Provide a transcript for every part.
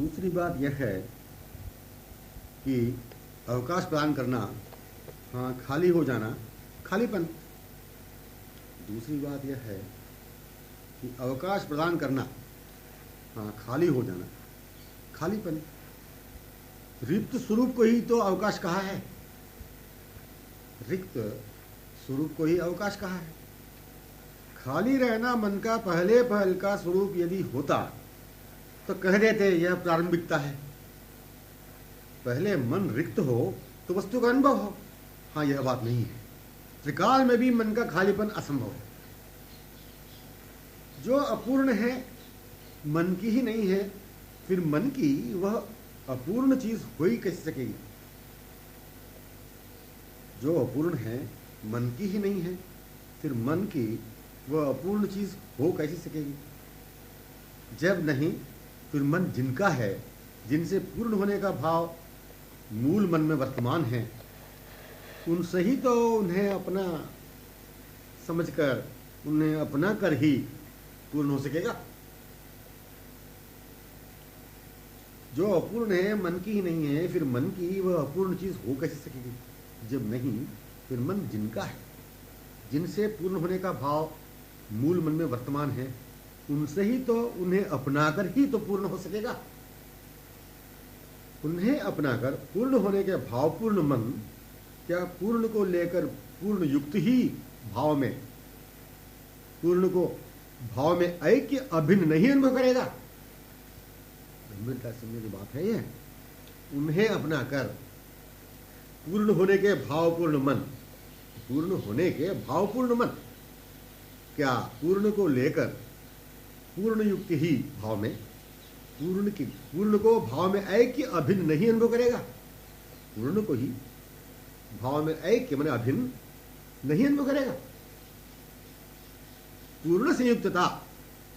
दूसरी बात यह है कि अवकाश प्रदान करना, हाँ खाली हो जाना, खालीपन। दूसरी बात यह है कि अवकाश प्रदान करना, हाँ खाली हो जाना, खालीपन। रिक्त स्वरूप को ही तो अवकाश कहा है, रिक्त स्वरूप को ही अवकाश कहा है। खाली रहना मन का पहले पहल का स्वरूप यदि होता तो कह देते यह प्रारंभिकता है। पहले मन रिक्त हो तो वस्तु का अनुभव हो। हाँ, यह बात नहीं है। त्रिकाल में भी मन का खालीपन असंभव है। जो अपूर्ण है मन की ही नहीं है, फिर मन की वह अपूर्ण चीज हो ही कैसे सकेगी? जो अपूर्ण है मन की ही नहीं है, फिर मन की वह अपूर्ण चीज हो कैसे सकेगी? जब नहीं, फिर मन जिनका है, जिनसे पूर्ण होने का भाव मूल मन में वर्तमान है, उनसे ही तो उन्हें अपना समझकर, उन्हें अपना कर ही पूर्ण हो सकेगा। जो अपूर्ण है मन की ही नहीं है, फिर मन की वह अपूर्ण चीज हो कैसे सकेगी? जब नहीं, फिर मन जिनका है, जिनसे पूर्ण होने का भाव मूल मन में वर्तमान है, उनसे ही तो उन्हें अपनाकर ही तो पूर्ण हो सकेगा। उन्हें अपनाकर पूर्ण होने के भावपूर्ण मन क्या पूर्ण को लेकर पूर्ण युक्त ही भाव में, पूर्ण को भाव में ऐक्य अभिन्न नहीं अनुभव करेगा? गंभीरता से मेरी बात है यह। उन्हें अपनाकर पूर्ण होने के भावपूर्ण मन, पूर्ण होने के भावपूर्ण मन क्या पूर्ण को लेकर पूर्ण युक्त ही भाव में, पूर्ण को भाव में ऐक्य अभिन्न नहीं अनुभव करेगा? पूर्ण को ही भाव में ऐक्य माने अभिन्न नहीं अनुभव करेगा। पूर्ण संयुक्तता,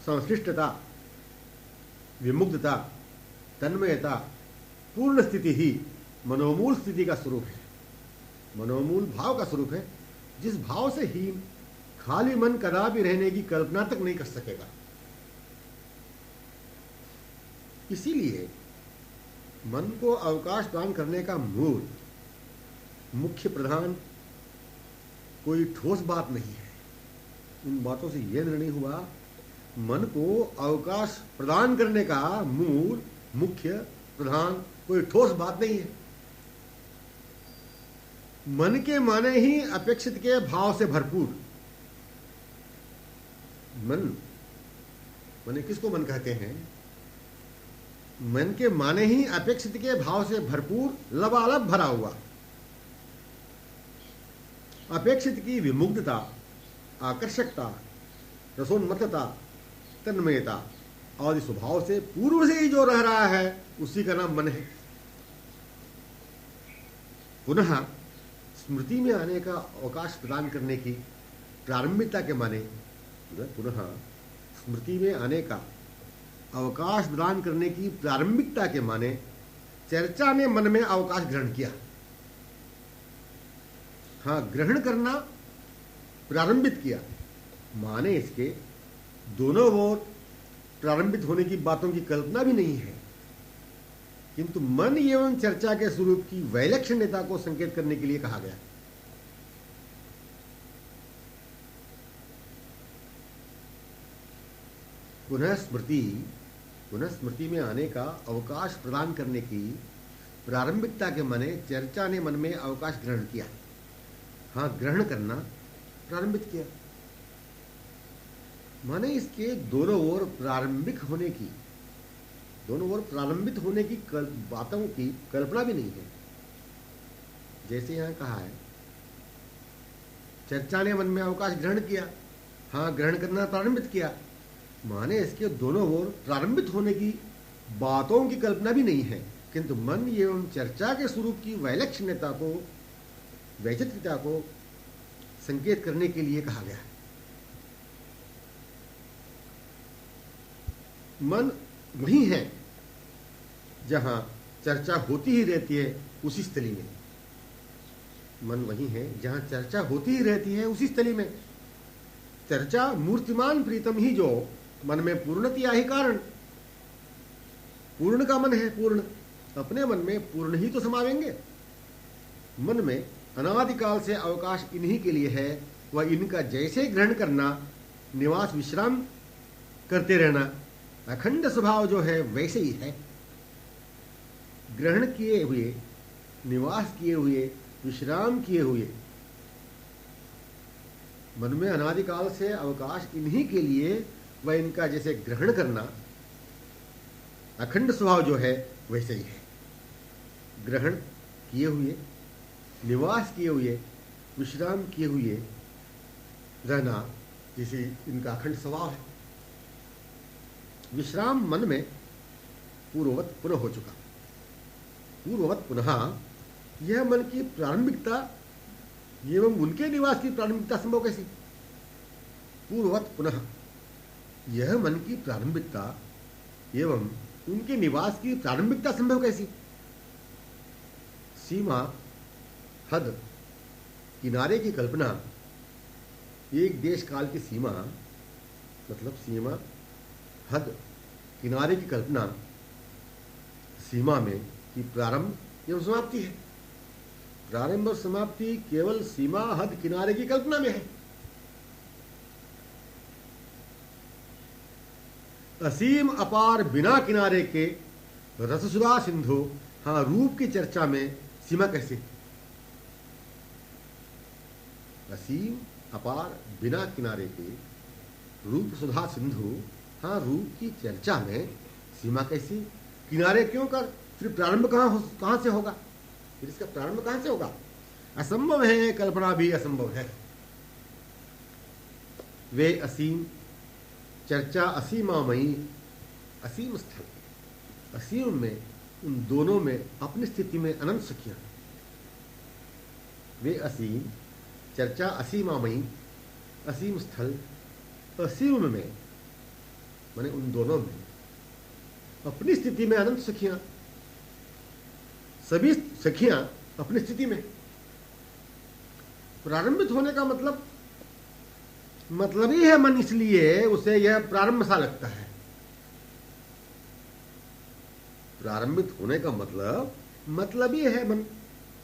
संश्लिष्टता, विमुग्धता, तन्मयता, पूर्ण स्थिति ही मनोमूल स्थिति का स्वरूप है, मनोमूल भाव का स्वरूप है, जिस भाव से ही खाली मन कदापि रहने की कल्पना तक नहीं कर सकेगा। इसीलिए मन को अवकाश दान करने का मूल, मुख्य प्रधान कोई ठोस बात नहीं है। इन बातों से यह निर्णय हुआ, मन को अवकाश प्रदान करने का मूल, मुख्य प्रधान कोई ठोस बात नहीं है। मन के माने ही अपेक्षित के भाव से भरपूर। मन माने किसको मन कहते हैं? मन के माने ही अपेक्षित के भाव से भरपूर, लबालब भरा हुआ। अपेक्षित की विमुग्धता, आकर्षकता, रसोन्मत्तता, तन्मयता आदि स्वभाव से पूर्व से ही जो रह रहा है, उसी का नाम मन है। पुनः स्मृति में आने का अवकाश प्रदान करने की प्रारंभिकता के माने, पुनः स्मृति में आने का अवकाश प्रदान करने की प्रारंभिकता के माने चर्चा ने मन में अवकाश ग्रहण किया। हाँ, ग्रहण करना, प्रारंभित किया, माने इसके दोनों ओर प्रारंभित होने की बातों की कल्पना भी नहीं है, किंतु मन एवं चर्चा के स्वरूप की वैलक्षण्यता को संकेत करने के लिए कहा गया। पुनः स्मृति में आने का अवकाश प्रदान करने की प्रारंभिकता के माने चर्चा ने मन में अवकाश ग्रहण किया। हाँ, ग्रहण करना, प्रारंभित किया, माने इसके दोनों ओर प्रारंभिक होने की, दोनों ओर प्रारंभित होने की बातों की कल्पना भी नहीं है। जैसे यहां कहा है, चर्चा ने मन में अवकाश ग्रहण किया। हाँ, ग्रहण करना प्रारंभित किया, माने इसके दोनों ओर प्रारंभित होने की बातों की कल्पना भी नहीं है, किंतु मन एवं चर्चा के स्वरूप की वैलक्षण्यता को, वैचित्र्यता को संकेत करने के लिए कहा गया है। मन वही है जहां चर्चा होती ही रहती है, उसी स्थली में। मन वही है जहां चर्चा होती ही रहती है, उसी स्थली में। चर्चा मूर्तिमान प्रीतम ही जो मन में पूर्णतिया ही कारण। पूर्ण का मन है, पूर्ण अपने मन में पूर्ण ही तो समावेंगे। मन में अनादिकाल से अवकाश इन्हीं के लिए है, वह इनका जैसे ग्रहण करना, निवास विश्राम करते रहना, अखंड स्वभाव जो है वैसे ही है। ग्रहण किए हुए, निवास किए हुए, विश्राम किए हुए, मन में अनादिकाल से अवकाश इन्हीं के लिए, वह इनका जैसे ग्रहण करना, अखंड स्वभाव जो है वैसे ही है। ग्रहण किए हुए, निवास किए हुए, विश्राम किए हुए रहना, जैसे इनका अखंड स्वभाव है। विश्राम मन में पूर्ववत पुनः हो चुका। पूर्ववत पुनः यह मन की प्रारंभिकता एवं उनके निवास की प्रारंभिकता संभव कैसी? पूर्ववत पुनः यह मन की प्रारंभिकता एवं उनके निवास की प्रारंभिकता संभव कैसी? सीमा, हद, किनारे की कल्पना, एक देश काल की सीमा, मतलब सीमा, हद, किनारे की कल्पना, सीमा में की प्रारंभ एवं समाप्ति है। प्रारंभ और समाप्ति केवल सीमा, हद, किनारे की कल्पना में है। असीम अपार बिना किनारे के रससुधा सिंधु, हाँ रूप की चर्चा में सीमा कैसे? असीम अपार बिना किनारे के रूप सुधा सिंधु, हाँ रूप की चर्चा में सीमा कैसी? किनारे क्यों कर? फिर प्रारंभ कहां से होगा? फिर इसका प्रारंभ कहां से होगा? असंभव है, कल्पना भी असंभव है। वे असीम, चर्चा असीमामयी, असीम स्थल, असीम में, उन दोनों में अपनी स्थिति में अनंत सखियां। वे असीम, चर्चा असीमामयी, असीम स्थल, असीम में, माने उन दोनों में अपनी स्थिति में अनंत सखियां। सभी सखियां अपनी स्थिति में। प्रारंभित होने का मतलब ही है मन, इसलिए उसे यह प्रारंभ सा लगता है। प्रारंभित होने का मतलब ही है मन,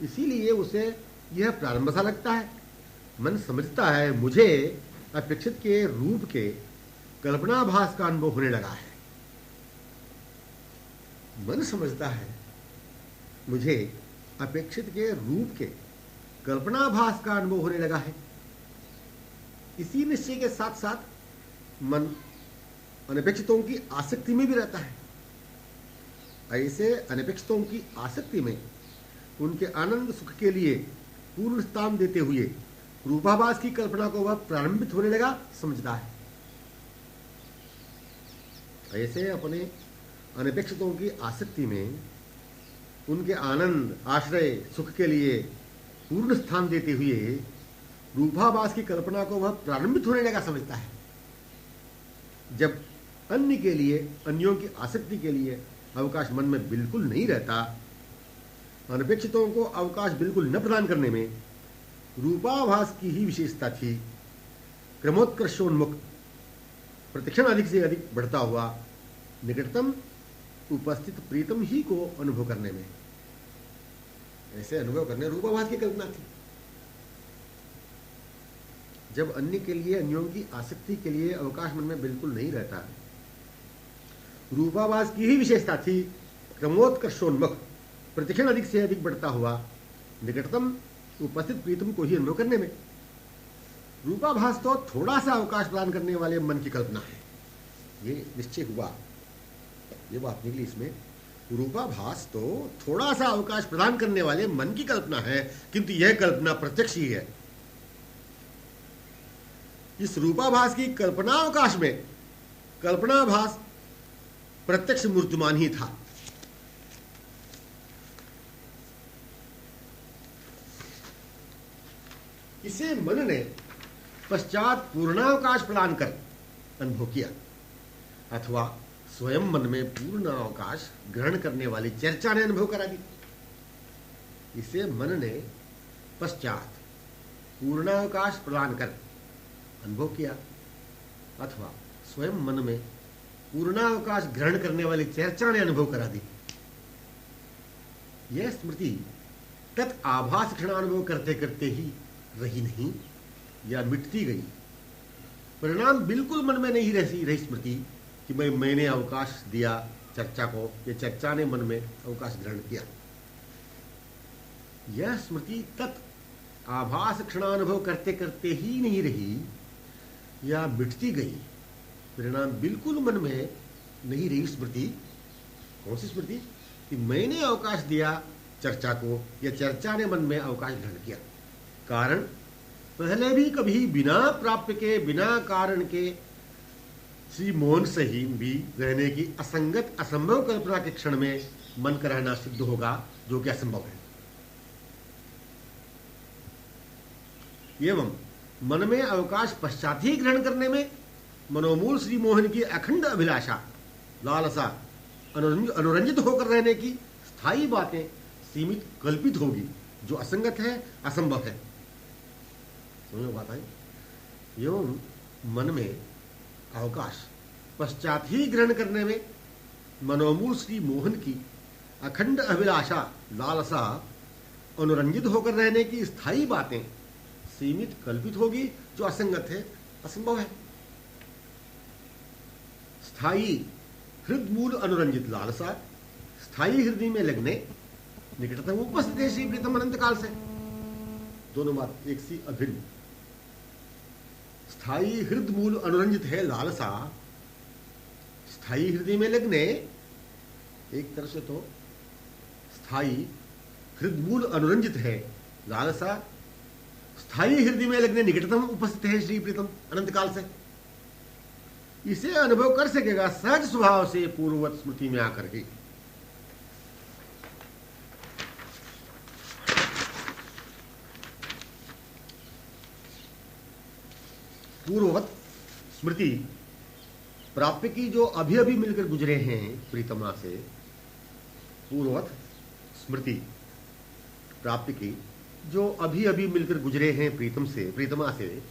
इसीलिए उसे यह प्रारंभ सा लगता है। मन समझता है मुझे अपेक्षित के रूप के कल्पनाभास का अनुभव होने लगा है। मन समझता है मुझे अपेक्षित के रूप के कल्पनाभास का अनुभव होने लगा है। इसी निश्चय के साथ साथ मन अनपेक्षितों की आसक्ति में भी रहता है। ऐसे अनपेक्षितों की आसक्ति में उनके आनंद सुख के लिए पूर्ण स्थान देते हुए रूपाभास की कल्पना को वह प्रारंभित होने लगा समझता है। ऐसे अपने अनपेक्षितों की आसक्ति में उनके आनंद, आश्रय, सुख के लिए पूर्ण स्थान देते हुए रूपाभास की कल्पना को वह प्रारंभित होने लगा समझता है। जब अन्य के लिए, अन्यों की आसक्ति के लिए अवकाश मन में बिल्कुल नहीं रहता, अनपेक्षितों को अवकाश बिल्कुल न प्रदान करने में रूपाभास की ही विशेषता थी। क्रमोत्कर्षोन्मुख, प्रतिक्षण अधिक से अधिक बढ़ता हुआ निकटतम उपस्थित प्रीतम ही को अनुभव करने में, ऐसे अनुभव करने रूपाभास की कल्पना थी। जब अन्य के लिए, अन्यों की आसक्ति के लिए अवकाश मन में बिल्कुल नहीं रहता, रूपाभास की ही विशेषता थी। क्रमोत्कर्षोन्मुख, प्रतिक्षण अधिक से अधिक बढ़ता हुआ निकटतम उपस्थित प्रीतम को ही अनुभव करने में। रूपाभास तो थोड़ा सा अवकाश प्रदान करने वाले मन की कल्पना है, ये निश्चय हुआ, ये बात निकली इसमें। रूपाभास तो थोड़ा सा अवकाश प्रदान करने वाले मन की कल्पना है, किंतु यह कल्पना प्रत्यक्ष ही है। इस रूपाभास की कल्पनावकाश में कल्पनाभास प्रत्यक्ष मूर्तिमान ही था। इसे मन ने पश्चात पूर्णावकाश प्रदान कर अनुभव किया, अथवा स्वयं मन में पूर्णावकाश ग्रहण करने वाली चर्चा ने अनुभव करा दी। इसे मन ने पश्चात पूर्णावकाश प्रदान कर अनुभव किया, अथवा स्वयं मन में पूर्णावकाश ग्रहण करने वाली चर्चा ने अनुभव करा दी। यह स्मृति तत् आभास क्षणानुभव करते करते ही रही नहीं या मिटती गई। परिणाम बिल्कुल मन में नहीं रही स्मृति कि मैंने अवकाश दिया चर्चा को, ये चर्चा ने मन में अवकाश ग्रहण किया। यह स्मृति तत् आभास क्षणानुभव करते करते ही नहीं रही या मिटती गई। परिणाम बिल्कुल मन में नहीं रही स्मृति। कौन सी स्मृति? कि मैंने अवकाश दिया चर्चा को, यह चर्चा ने मन में अवकाश ग्रहण किया। कारण पहले भी कभी बिना प्राप्य के, बिना कारण के श्री मोहन से ही भी रहने की असंगत असंभव कल्पना के क्षण में मन का रहना सिद्ध होगा, जो कि असंभव है। एवं मन में अवकाश पश्चात ही ग्रहण करने में मनोमूल श्री मोहन की अखंड अभिलाषा, लालसा, अनुरंजित होकर रहने की स्थायी बातें सीमित कल्पित होगी, जो असंगत है, असंभव है। समझ में बात आई? एवं मन में अवकाश पश्चात ही ग्रहण करने में मनोमूल श्री मोहन की अखंड अभिलाषा, लालसा, अनुरंजित होकर रहने की स्थायी बातें सीमित कल्पित होगी, जो असंगत है, असंभव है। स्थायी हृदमूल अनुरंजित लालसा, स्थायी हृदय में लगने निकटतम उपस्थित है श्री प्रीतम अनंत काल से। दोनों बात एक सी अभिन्न। स्थायी हृदमूल अनुरंजित है लालसा, स्थायी हृदय में लगने, एक तरह से तो स्थायी हृदमूल अनुरंजित है लालसा, स्थायी हृदय में लगने निकटतम उपस्थित है श्री प्रीतम अनंत काल से। इसे अनुभव कर सकेगा सहज स्वभाव से पूर्ववत स्मृति में आकर के। पूर्ववत स्मृति प्राप्य की जो अभी अभी मिलकर गुजरे हैं प्रीतमा से, पूर्ववत स्मृति प्राप्य की जो अभी अभी मिलकर गुजरे हैं प्रीतम से, प्रीतमा से,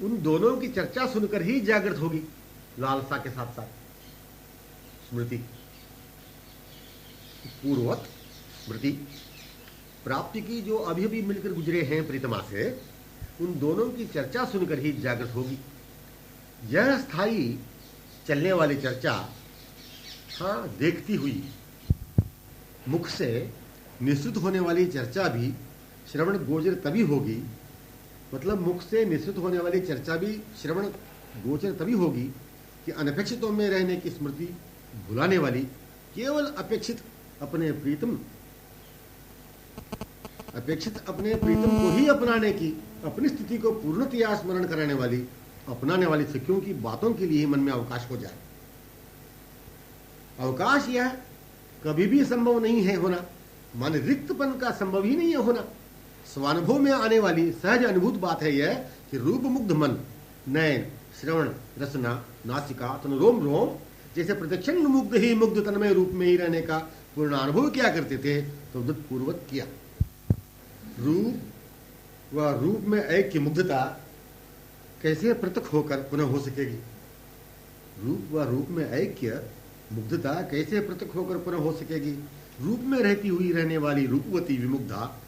उन दोनों की चर्चा सुनकर ही जागृत होगी लालसा के साथ साथ स्मृति। पूर्ववत स्मृति प्राप्ति की जो अभी अभी मिलकर गुजरे हैं प्रीतमा से, उन दोनों की चर्चा सुनकर ही जागृत होगी। यह स्थायी चलने वाली चर्चा, हाँ, देखती हुई मुख से निश्चित होने वाली चर्चा भी श्रवण गोचर तभी होगी। मतलब मुख से निश्चित होने वाली चर्चा भी श्रवण गोचर तभी होगी कि अनपेक्षितों में रहने की स्मृति भुलाने वाली, केवल अपेक्षित अपने प्रीतम को ही अपनाने की, अपनी स्थिति को पूर्णतया स्मरण कराने वाली, अपनाने वाली सखियों की बातों के लिए मन में अवकाश हो जाए। अवकाश यह कभी भी संभव नहीं है होना, माने रिक्तपन का संभव ही नहीं है होना। स्वानुभव में आने वाली सहज अनुभूत बात है यह कि रूप मुग्ध मन, नयन, श्रवण, रसना, नासिका, तनु रोम रोम जैसे प्रत्यक्षण मुग्ध ही मुग्ध तन्मय रूप में ही रहने का पूर्ण अनुभव किया करते थे, तो पूर्वक किया। रूप व रूप में ऐक्य मुग्धता कैसे पृथक होकर पुनः हो सकेगी? रूप व रूप में ऐक्य मुग्धता कैसे पृथक होकर पुनः हो सकेगी? रूप में रहती हुई रहने वाली रूपवती विमुग्धा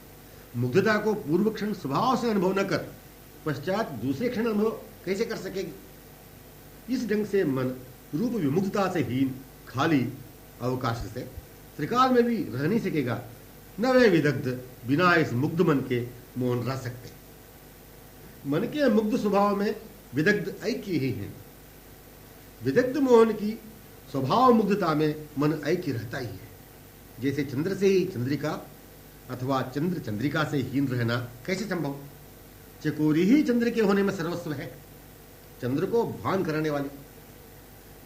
मुग्धता को पूर्व क्षण स्वभाव से अनुभव न कर पश्चात दूसरे क्षण अनुभव कैसे कर सकेगी? इस ढंग से मन रूप विमुग्धता से हीन, खाली अवकाश से त्रिकाल में भी रह नहीं सकेगा। न वे विदग्ध बिना इस मुग्ध मन के मौन रह सकते। मन के मुग्ध स्वभाव में विदग्ध ऐक्य ही है। विदग्ध मोहन की स्वभाव मुग्धता में मन ऐक्य रहता ही है। जैसे चंद्र से ही चंद्रिका अथवा चंद्र चंद्रिका से हीन रहना कैसे संभव? चकोरी ही चंद्र के होने में सर्वस्व है, चंद्र को भान कराने वाली।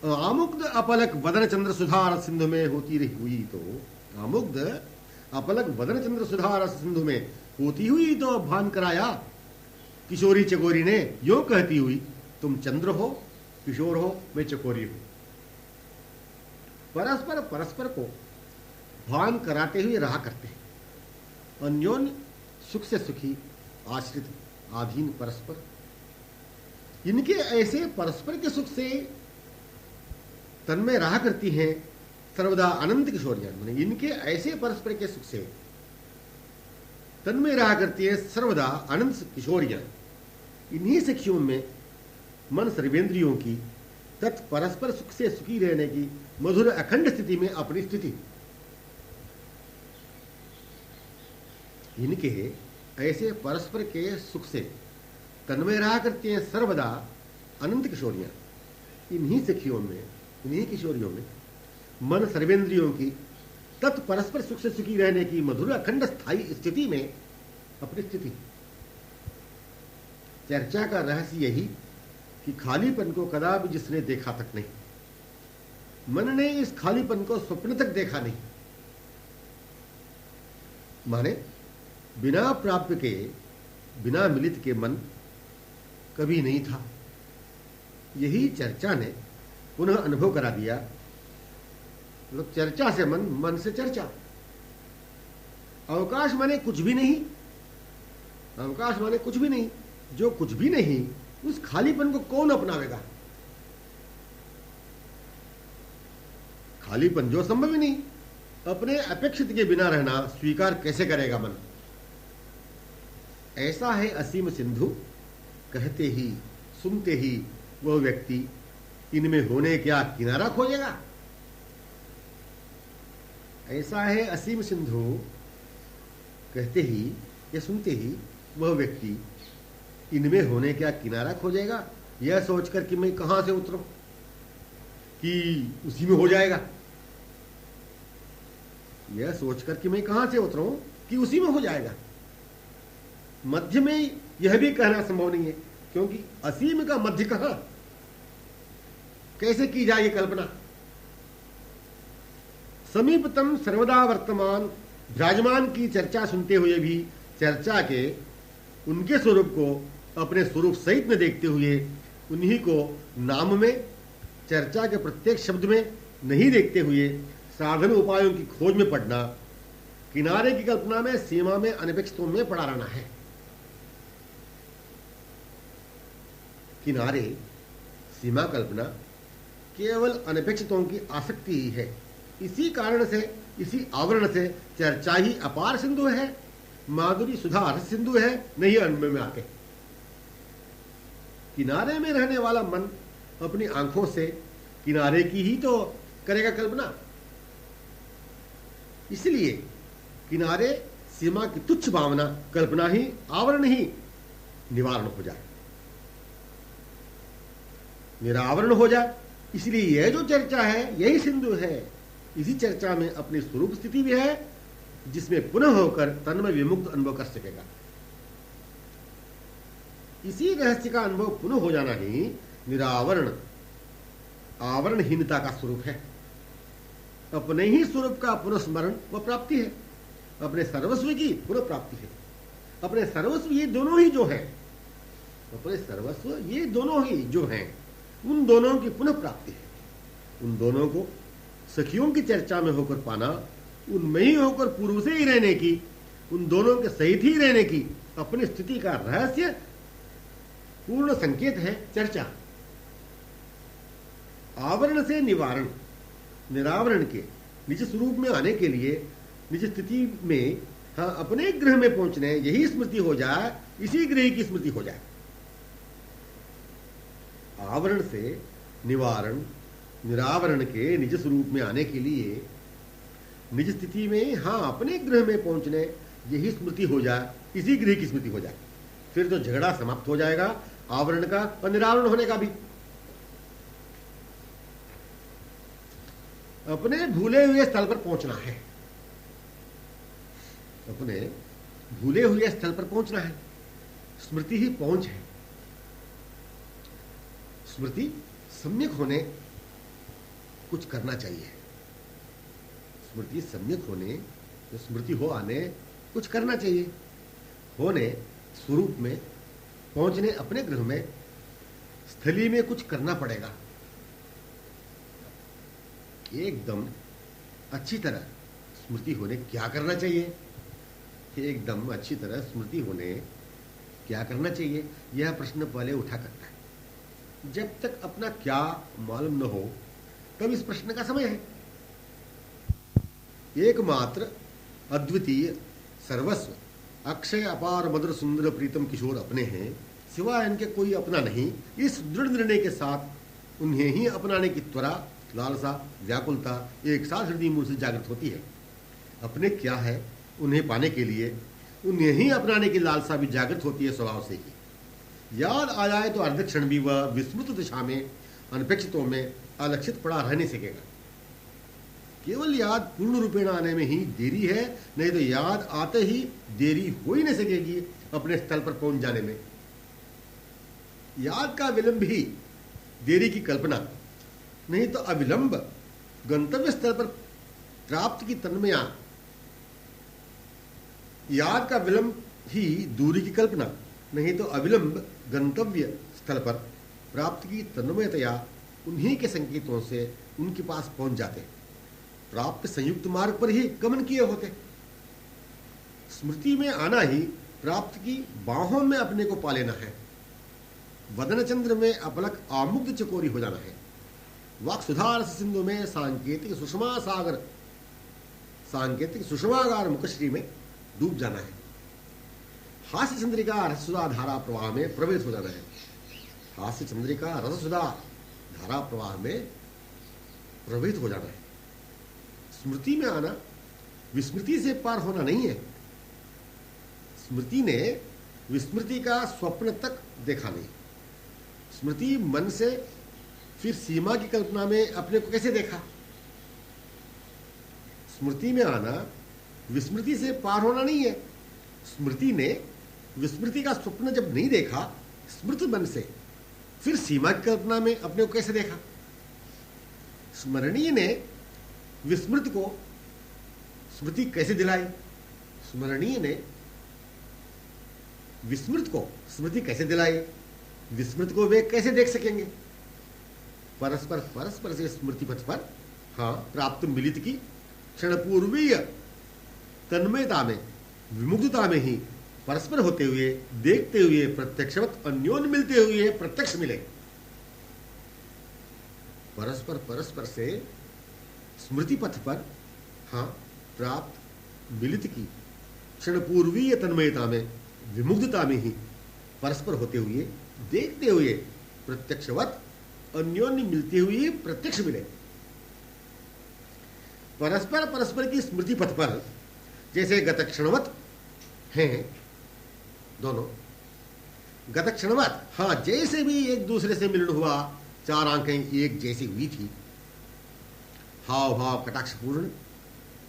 आमुग्ध अपलक वदन चंद्र सुधार सिंधु में होती रही हुई तो, आमुग्ध अपलक वदन चंद्र सुधार सिंधु में होती हुई तो भान कराया किशोरी चकोरी ने, यो कहती हुई तुम चंद्र हो, किशोर हो, मैं चकोरी हूं। परस्पर परस्पर को भान कराते हुए रहा करते हैं। अन्योन्य सुख से सुखी, आश्रित, आधीन परस्पर। इनके ऐसे परस्पर के सुख से तन्मय रहा करती हैं सर्वदा अनंत किशोरियां। माने इनके ऐसे परस्पर के सुख से तन्मय रहा करती है सर्वदा अनंत किशोरियां। इन्हीं सखियों में मन सर्वेंद्रियों की तत्परस्पर सुख से सुखी रहने की मधुर अखंड स्थिति में अपनी स्थिति। इनके ऐसे परस्पर के सुख से तन्मय रहा करती हैं सर्वदा अनंत किशोरियां। इन्हीं सखियों में, इन्हीं किशोरियों में मन सर्वेंद्रियों की तत्परस्पर सुख से सुखी रहने की मधुर अखंड स्थायी स्थिति में अपनी स्थिति। चर्चा का रहस्य यही कि खालीपन को कदापि जिसने देखा तक नहीं, मन ने इस खालीपन को स्वप्न तक देखा नहीं। माने बिना प्राप्य के, बिना मिलित के मन कभी नहीं था। यही चर्चा ने पुनः अनुभव करा दिया। मतलब चर्चा से मन, मन से चर्चा। अवकाश माने कुछ भी नहीं, अवकाश माने कुछ भी नहीं। जो कुछ भी नहीं, उस खालीपन को कौन अपनावेगा? खालीपन जो संभव ही नहीं, अपने अपेक्षित के बिना रहना स्वीकार कैसे करेगा मन? ऐसा है असीम सिंधु, कहते ही सुनते ही वह व्यक्ति इनमें होने क्या किनारा खोजेगा। ऐसा है असीम सिंधु, कहते ही या सुनते ही वह व्यक्ति इनमें होने क्या किनारा खोजेगा। यह सोचकर कि मैं कहां से उतरूं कि उसी में हो जाएगा। यह सोचकर कि मैं कहां से उतरूं कि उसी में हो जाएगा। मध्य में यह भी कहना संभव नहीं है, क्योंकि असीम का मध्य कहां, कैसे की जाए कल्पना। समीपतम सर्वदा वर्तमान विराजमान की चर्चा सुनते हुए भी चर्चा के उनके स्वरूप को अपने स्वरूप सहित में देखते हुए उन्हीं को नाम में, चर्चा के प्रत्येक शब्द में नहीं देखते हुए साधन उपायों की खोज में पड़ना, किनारे की कल्पना में, सीमा में, अनपेक्षितों में पड़ा रहना है। किनारे, सीमा कल्पना केवल अनपेक्षितों की आसक्ति ही है। इसी कारण से, इसी आवरण से चर्चा ही अपार सिंधु है, माधुरी सुधा रस सिंधु है, नहीं अनुभव में आके। किनारे में रहने वाला मन अपनी आंखों से किनारे की ही तो करेगा कल्पना। इसलिए किनारे, सीमा की तुच्छ भावना, कल्पना ही, आवरण ही निवारण हो जाए, निरावरण हो जाए। इसलिए यह जो चर्चा है यही सिंधु है। इसी चर्चा में अपनी स्वरूप स्थिति भी है, जिसमें पुनः होकर तन्मय विमुक्त अनुभव कर सकेगा। इसी रहस्य का अनुभव पुनः हो जाना ही निरावरण, आवरणहीनता का स्वरूप है। अपने ही स्वरूप का पुनः स्मरण व प्राप्ति है, अपने सर्वस्व की पुनः प्राप्ति है। अपने सर्वस्व ये दोनों ही जो हैं, अपने सर्वस्व ये दोनों ही जो हैं, उन दोनों की पुनः प्राप्ति है। उन दोनों को सखियों की चर्चा में होकर पाना, उनमें ही होकर पूर्व से ही रहने की, उन दोनों के सहित ही रहने की अपनी स्थिति का रहस्य पूर्ण संकेत है चर्चा। आवरण से निवारण, निरावरण के निज स्वरूप में आने के लिए, निज स्थिति में, हाँ, अपने गृह में पहुंचने, यही स्मृति हो जाए, इसी गृह की स्मृति हो जाए। आवरण से निवारण, निरावरण के निज स्वरूप में आने के लिए, निज स्थिति में, हाँ, अपने गृह में पहुंचने, यही स्मृति हो जाए, इसी गृह की स्मृति हो जाए। फिर तो झगड़ा समाप्त हो जाएगा, आवरण का और निरावरण होने का भी। अपने भूले हुए स्थल पर पहुंचना है, अपने भूले हुए स्थल पर पहुंचना है। स्मृति ही पहुंच है। स्मृति सम्यक होने कुछ करना चाहिए। स्मृति सम्यक होने, तो स्मृति हो आने कुछ करना चाहिए। होने, स्वरूप में पहुंचने, अपने गृह में, स्थली में कुछ करना पड़ेगा। एकदम अच्छी तरह स्मृति होने क्या करना चाहिए? एकदम अच्छी तरह स्मृति होने क्या करना चाहिए? यह प्रश्न पहले उठा करता है। जब तक अपना क्या मालूम न हो तब इस प्रश्न का समय है। एकमात्र अद्वितीय सर्वस्व अक्षय अपार मधुर सुंदर प्रीतम किशोर अपने हैं, सिवाय इनके कोई अपना नहीं। इस दृढ़ निर्णय के साथ उन्हें ही अपनाने की त्वरा, लालसा, व्याकुलता एक साथ हृदय मूल से जागृत होती है। अपने क्या है उन्हें पाने के लिए उन्हें ही अपनाने की लालसा भी जागृत होती है स्वभाव से ही। याद आ जाए तो अर्ध क्षण भी वह विस्मृत दिशा में अनपेक्षितों में अलक्षित पड़ा रह नहीं सकेगा। केवल याद पूर्ण रूपेण आने में ही देरी है, नहीं तो याद आते ही देरी हो ही नहीं सकेगी अपने स्थल पर पहुंच जाने में। याद का विलंब ही देरी की कल्पना, नहीं तो अविलंब गंतव्य स्थल पर प्राप्त की तन्मया। याद का विलंब ही दूरी की कल्पना, नहीं तो अविलंब गंतव्य स्थल पर प्राप्त की तन्मयतया उन्हीं के संकेतों से उनके पास पहुंच जाते। प्राप्त संयुक्त मार्ग पर ही गमन किए होते। स्मृति में आना ही प्राप्त की बाहों में अपने को पा लेना है। वदन चंद्र में अपलक आमुग्ध चकोरी हो जाना है। वाक सुधार सिंधु में सांकेतिक सुषमा सागर, सांकेतिक सुषमागार मुखश्री में डूब जाना है। हास्य चंद्रिका रससुधा धारा प्रवाह में प्रवेश हो जाना है। हास्य चंद्रिका रससुधा धारा प्रवाह में प्रवेश हो जाना है। स्मृति में आना विस्मृति से पार होना नहीं है। स्मृति ने विस्मृति का स्वप्न तक देखा नहीं। स्मृति मन से फिर सीमा की कल्पना में अपने को कैसे देखा। स्मृति में आना विस्मृति से पार होना नहीं है। स्मृति ने विस्मृति का स्वप्न जब नहीं देखा स्मृत मन से, फिर सीमा की कल्पना में अपने को कैसे देखा। स्मरणीय ने विस्मृत को स्मृति कैसे दिलाई। स्मरणीय ने विस्मृत को स्मृति कैसे दिलाई। विस्मृत को वे कैसे देख सकेंगे। परस्पर परस्पर से स्मृति पथ पर प्राप्त मिलित की क्षणपूर्वीय तन्मयता में, विमुग्धता में ही परस्पर होते हुए, देखते हुए, प्रत्यक्षवत अन्योन्य मिलते हुए प्रत्यक्ष मिले। परस्पर परस्पर से स्मृति पथ पर प्राप्त मिलित की क्षणपूर्वीय तन्मयता में, विमुग्धता में ही परस्पर होते हुए, देखते हुए, प्रत्यक्षवत अन्योन्य मिलते हुए प्रत्यक्ष मिले। परस्पर परस्पर की स्मृति पथ पर जैसे गतक्षणवत हैं दोनों, गतक्षणवत जैसे भी एक दूसरे से मिलन हुआ, चार आंखें एक जैसी हुई थी, हाव भाव कटाक्षपूर्ण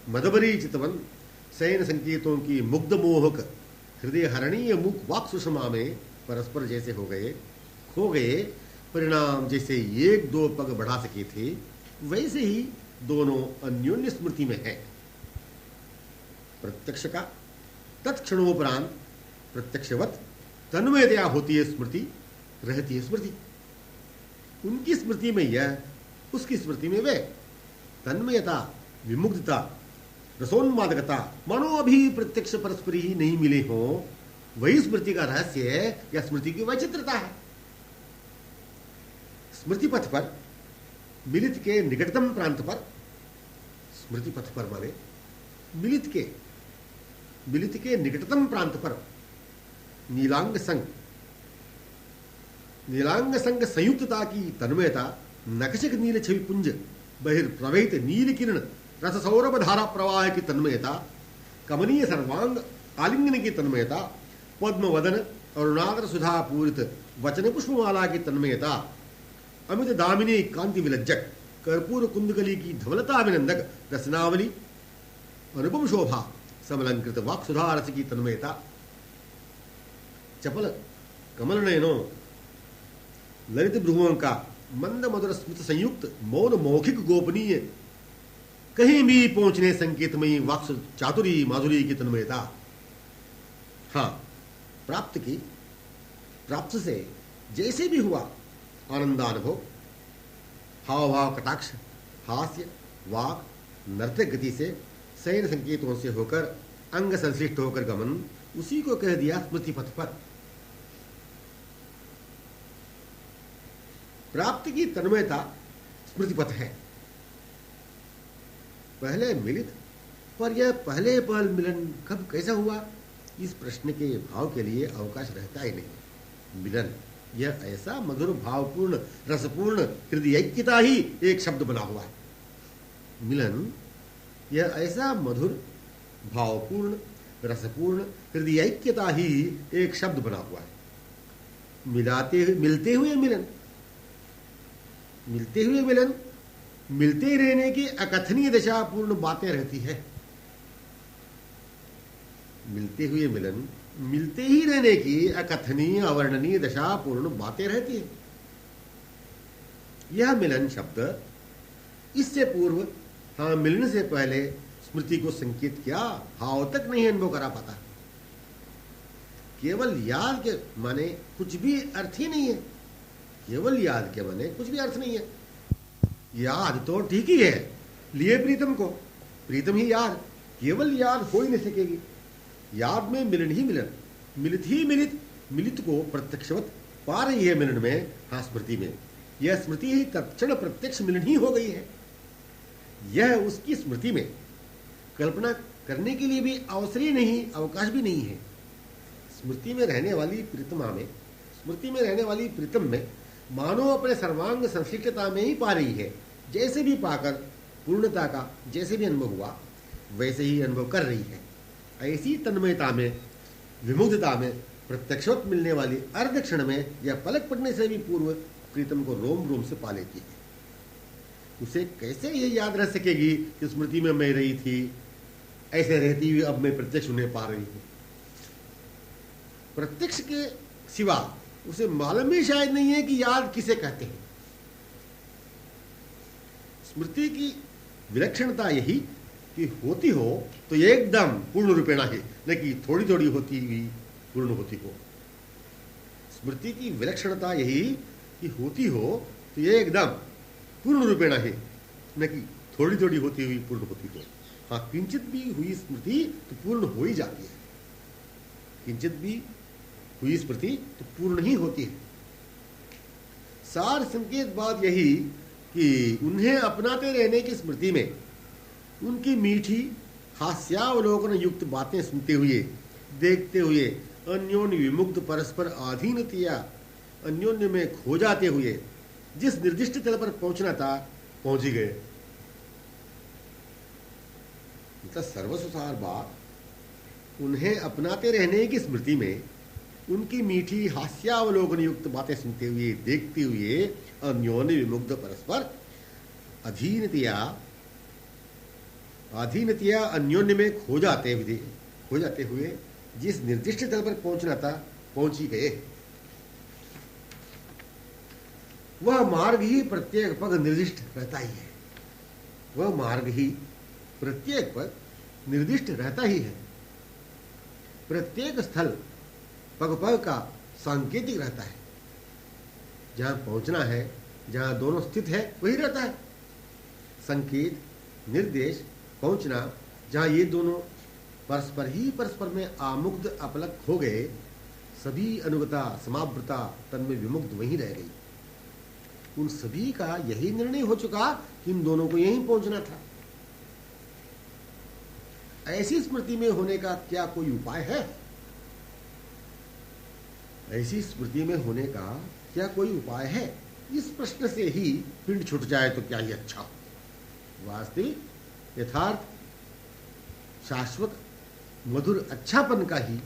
मदबरी चितवन सैन संकेतों की मुग्ध मोहक हृदय हरणीय मुख वाक सुषमा में परस्पर जैसे हो गए, खो गए। परिणाम जैसे एक दो पग बढ़ा सके थे, वैसे ही दोनों अन्योन्य स्मृति में है। प्रत्यक्ष का तत्क्षणोपरांत प्रत्यक्षवत तन्मयतया होती है स्मृति, रहती है स्मृति। उनकी स्मृति में यह, उसकी स्मृति में वह। तन्मयता, विमुग्धता, रसोन्मादकता मानो अभी प्रत्यक्ष परस्पर ही नहीं मिले हो, वही स्मृति का रहस्य है या स्मृति की वैचित्रता है। स्मृति पथ पर मिलित के निकटतम प्रांत पर, स्मृति पथ पर माने मिलित के निकटतम प्रांत पर नीलांग संग संयुक्तता की तन्मयता, नकशक नील छवि पुंज बहिर्प्रवहित नील किरण रस सौरभ धारा प्रवाह की तन्मयता, कमनीय सर्वांग आलिंगन की तन्मयता, पद्म वदन अरुणाद्र सुधा पूरित वचन पुष्पमाला की तन्मयता, अमित दामिनी कांति विलज्जक कर्पूर कुंदकली की धवलता अभिनंदक रसनावली अनुपम शोभा समलंकृत वाक सुधा रस की तन्मयता, चपल कमल नयनों ललित भ्रुवों का मंद मधुर स्मित संयुक्त मौन मौखिक गोपनीय कहीं भी पहुंचने संकेतमयी वाक्स चातुरी माधुरी की तन्मयता। प्राप्त से जैसे भी हुआ आनंदानुभव, हाव भाव कटाक्ष, हास्य, वाक, नर्तक गति से, शयन संकेतों से होकर, अंग संश्लिष्ट होकर गमन, उसी को कह दिया स्मृति पथ पर। प्राप्ति की तन्मयता स्मृतिपथ है। पहले मिलित, पर यह पहले पहल मिलन कब कैसा हुआ, इस प्रश्न के भाव के लिए अवकाश रहता ही नहीं। मिलन यह ऐसा मधुर भावपूर्ण रसपूर्ण हृदयैक्यता ही एक शब्द बना हुआ है। मिलन यह ऐसा मधुर भावपूर्ण रसपूर्ण हृदयैक्यता ही एक शब्द बना हुआ है। मिलते हुए मिलन, मिलते हुए मिलन, मिलते ही रहने की अकथनीय दशा पूर्ण बातें रहती है। मिलते हुए मिलन, मिलते ही रहने की अकथनीय अवर्णनीय दशा पूर्ण बातें रहती है। यह मिलन शब्द इससे पूर्व, हाँ मिलने से पहले स्मृति को संकेत क्या भाव तक नहीं अनुभव करा पाता। केवल याद के माने कुछ भी अर्थ ही नहीं है। केवल याद के माने कुछ भी अर्थ नहीं है। याद तो ठीक ही है, लिए प्रीतम को, प्रीतम ही याद, केवल याद हो ही नहीं सकेगी। याद में मिलन ही मिलन, मिलित ही मिलित, मिलित को प्रत्यक्षवत पा रही है मिलन में, हाँ स्मृति में। यह स्मृति ही तत्क्षण प्रत्यक्ष मिलन ही हो गई है। यह उसकी स्मृति में कल्पना करने के लिए भी अवसर ही नहीं, अवकाश भी नहीं है। स्मृति में रहने वाली प्रीतमा में, स्मृति में रहने वाली प्रीतम में मानो अपने सर्वांग संश्लिष्टता में ही पा रही है। जैसे भी पाकर पूर्णता का जैसे भी अनुभव हुआ वैसे ही अनुभव कर रही है। ऐसी तन्मयता में, विमुग्धता में प्रत्यक्षवत मिलने वाली अर्ध क्षण में या पलक पड़ने से भी पूर्व प्रीतम को रोम रोम से पा लेती है। उसे कैसे ये याद रह सकेगी कि स्मृति में मैं रही थी, ऐसे रहती हुई अब मैं प्रत्यक्ष उन्हें पा रही हूं। प्रत्यक्ष के सिवा उसे मालूम ही शायद नहीं है कि याद किसे कहते हैं। स्मृति की विलक्षणता यही कि होती हो तो एकदम पूर्ण रूपेणा है, न कि थोड़ी थोड़ी होती हुई पूर्ण होती हो। स्मृति की विलक्षणता यही कि होती हो तो ये एकदम पूर्ण रूपेणा है, न कि थोड़ी थोड़ी होती हुई पूर्ण होती हो। हाँ, किंचित भी हुई स्मृति तो पूर्ण हो ही जाती है। किंचित भी हुई स्मृति तो पूर्ण ही होती है। सार संकेत बात यही कि उन्हें अपनाते रहने की स्मृति में उनकी मीठी हास्यावलोकन युक्त बातें सुनते हुए, देखते हुए, अन्योन्य विमुक्त परस्पर अधीनतया अन्योन्य में खो जाते हुए जिस निर्दिष्ट तल पर पहुंचना था पहुंच ही गए। मतलब सर्वसुसार बात, उन्हें अपनाते रहने की स्मृति में उनकी मीठी हास्यावलोकन युक्त बातें सुनते हुए, देखते हुए, अन्योन्य विमुक्त परस्पर अधीनतया अन्योन्य में खो जाते हुए जिस निर्दिष्ट तल पर पहुंचना था पहुंच ही गए। वह मार्ग ही प्रत्येक पग निर्दिष्ट रहता ही है। वह मार्ग ही प्रत्येक पग निर्दिष्ट रहता ही है। प्रत्येक स्थल पग पग का सांकेतिक रहता है। जहां पहुंचना है, जहां दोनों स्थित है, वही रहता है। संकेत, निर्देश, पहुंचना, जहां ये दोनों परस्पर में आमुग्ध अपलक हो गए, सभी अनुगता समाव्रता तन्मय विमुग्ध वहीं रह गई। उन सभी का यही निर्णय हो चुका कि इन दोनों को यहीं पहुंचना था। ऐसी स्मृति में होने का क्या कोई उपाय है? ऐसी स्मृति में होने का क्या कोई उपाय है? इस प्रश्न से ही पिंड छूट जाए तो क्या ही अच्छा हो। वास्तविक, यथार्थ, शाश्वत, मधुर अच्छापन का ही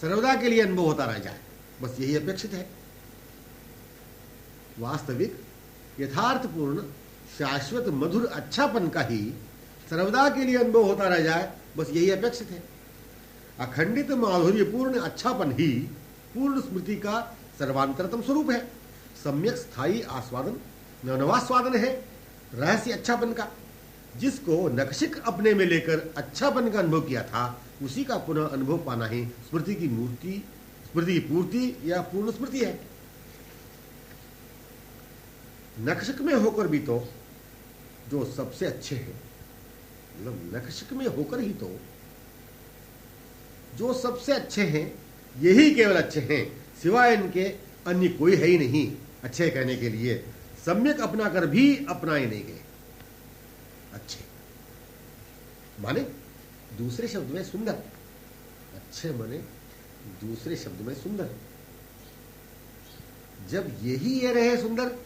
सर्वदा के लिए अनुभव होता रह जाए, बस यही अपेक्षित है। वास्तविक, यथार्थपूर्ण, शाश्वत, मधुर अच्छापन का ही सर्वदा के लिए अनुभव होता रह जाए, बस यही अपेक्षित है। अखंडित माधुर्यपूर्ण अच्छापन ही पूर्ण स्मृति का सर्वांतरतम स्वरूप है। सम्यक स्थायी आस्वादन, नवनवास्वादन है रहस्य अच्छापन का। जिसको नक्शिक अपने में लेकर अच्छापन का अनुभव किया था, उसी का पुनः अनुभव पाना ही स्मृति की मूर्ति, स्मृति की पूर्ति या पूर्ण स्मृति है। नक्शिक में होकर भी तो जो सबसे अच्छे हैं, मतलब नक्शिक में होकर ही तो जो सबसे अच्छे हैं, यही केवल अच्छे हैं, सिवाय इनके अन्य कोई है ही नहीं अच्छे कहने के लिए। सम्यक अपना कर भी अपनाए नहीं गए। अच्छे माने दूसरे शब्द में सुंदर, अच्छे माने दूसरे शब्द में सुंदर। जब यही ये रहे सुंदर,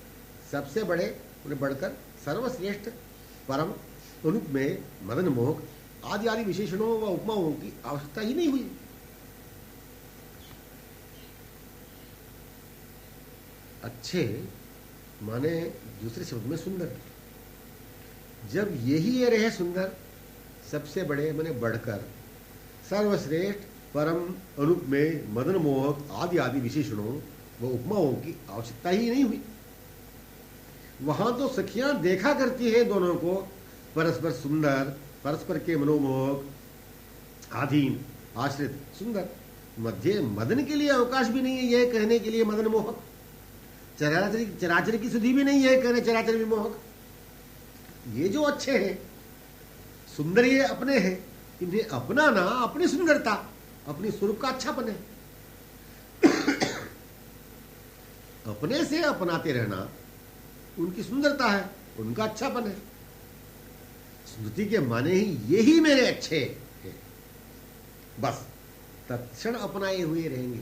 सबसे बड़े उन्हें बढ़कर, सर्वश्रेष्ठ, परम, अनुपमेय, मदन मोहक आदि आदि विशेषणों व उपमाओं की आवश्यकता ही नहीं हुई। अच्छे माने दूसरे शब्द में सुंदर। जब यही ये रहे सुंदर, सबसे बड़े माने बढ़कर, सर्वश्रेष्ठ, परम, अनुपमेय, मदन मोहक आदि आदि विशेषणों व उपमाओं की आवश्यकता ही नहीं हुई। वहां तो सखियां देखा करती है दोनों को परस्पर सुंदर, परस्पर के मनोमोहक, आधीन, आश्रित, सुंदर। मध्य मदन के लिए अवकाश भी नहीं है यह कहने के लिए मदन मोहक। चराचर की सुधि भी नहीं है कहने चराचर भी मोहक। ये जो अच्छे हैं, सुंदर ये अपने हैं, इन्हें अपनाना अपनी सुंदरता, अपनी स्वरूप का अच्छापन है। अपने से अपनाते रहना उनकी सुंदरता है, उनका अच्छापन है। स्मृति के माने ही यही मेरे अच्छे हैं, बस तत्क्षण अपनाए हुए रहेंगे।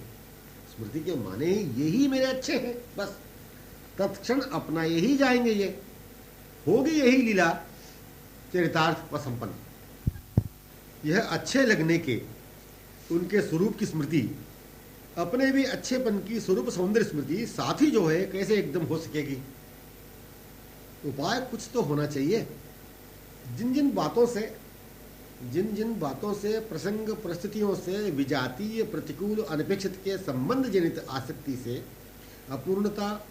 स्मृति के माने ही यही मेरे अच्छे हैं, बस तत्क्षण अपनाए ही जाएंगे। ये होगी यही लीला चरितार्थ व संपन्न। यह अच्छे लगने के उनके स्वरूप की स्मृति, अपने भी अच्छेपन की स्वरूप सौंदर्य स्मृति साथ ही जो है कैसे एकदम हो सकेगी? उपाय कुछ तो होना चाहिए। जिन जिन बातों से प्रसंग परिस्थितियों से विजातीय प्रतिकूल अनपेक्षित के संबंध जनित आसक्ति से अपूर्णता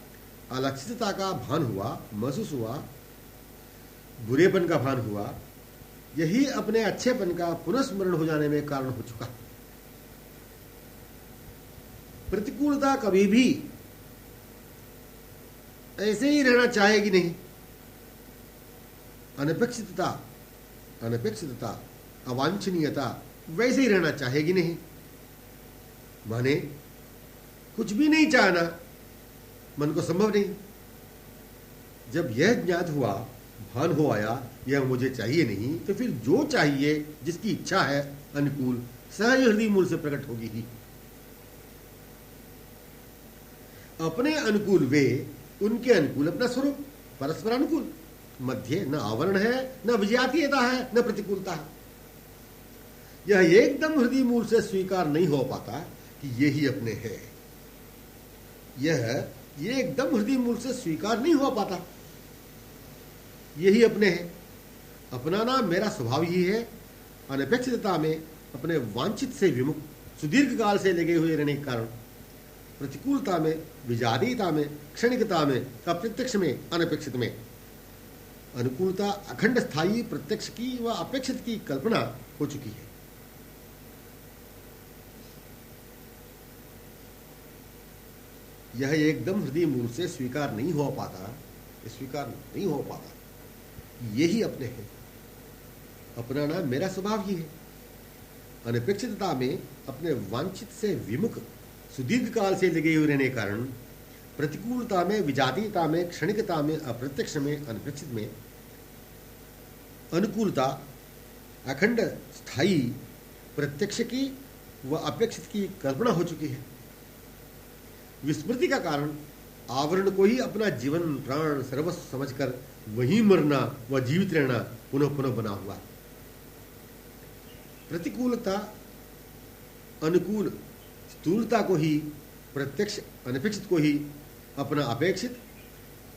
अलक्षितता का भान हुआ, महसूस हुआ, बुरेपन का भान हुआ, यही अपने अच्छेपन का पुनस्मरण हो जाने में कारण हो चुका। प्रतिकूलता कभी भी ऐसे ही रहना चाहेगी नहीं। अनपेक्षितता, अवांछनीयता वैसे ही रहना चाहेगी नहीं। माने कुछ भी नहीं चाहना मन को संभव नहीं। जब यह ज्ञात हुआ, भान हो आया, यह मुझे चाहिए नहीं, तो फिर जो चाहिए, जिसकी इच्छा है अनुकूल, सहज हृदय मूल से प्रकट होगी ही। अपने अनुकूल वे, उनके अनुकूल अपना स्वरूप, परस्पर अनुकूल। मध्य न आवरण है, न विजातीयता है, न प्रतिकूलता है। यह एकदम हृदय मूल से स्वीकार नहीं हो पाता कि ये ही अपने हैं। ये एकदम हृदय मूल से स्वीकार नहीं हो पाता, यही अपने हैं। अपनाना मेरा स्वभाव ही है। अनपेक्षितता में अपने वांछित से विमुख सुदीर्घ काल से लगे हुए रहने के कारण, प्रतिकूलता में, विजातीयता में, क्षणिकता में, अप्रत्यक्ष में, अनपेक्षित में, अनुकूलता अखंड स्थायी प्रत्यक्ष की व अपेक्षित की कल्पना हो चुकी है। यह एकदम हृदय मूल से स्वीकार नहीं हो पाता, यही अपने हैं। अपनाना मेरा स्वभाव ही है। अनपेक्षितता में अपने वांछित से विमुख सुदीर्घ काल से लगे हुए रहने कारण, प्रतिकूलता में, विजातीयता में, क्षणिकता में, अप्रत्यक्ष में, अनपेक्षित में, अनुकूलता अखंड स्थायी प्रत्यक्ष की व अपेक्षित की कल्पना हो चुकी है। विस्मृति का कारण आवरण को ही अपना जीवन, प्राण, सर्वस्व समझकर वहीं मरना व जीवित रहना पुनः पुनः बना हुआ। प्रतिकूलता अनुकूल स्थूलता को ही, प्रत्यक्ष अनपेक्षित को ही अपना अपेक्षित,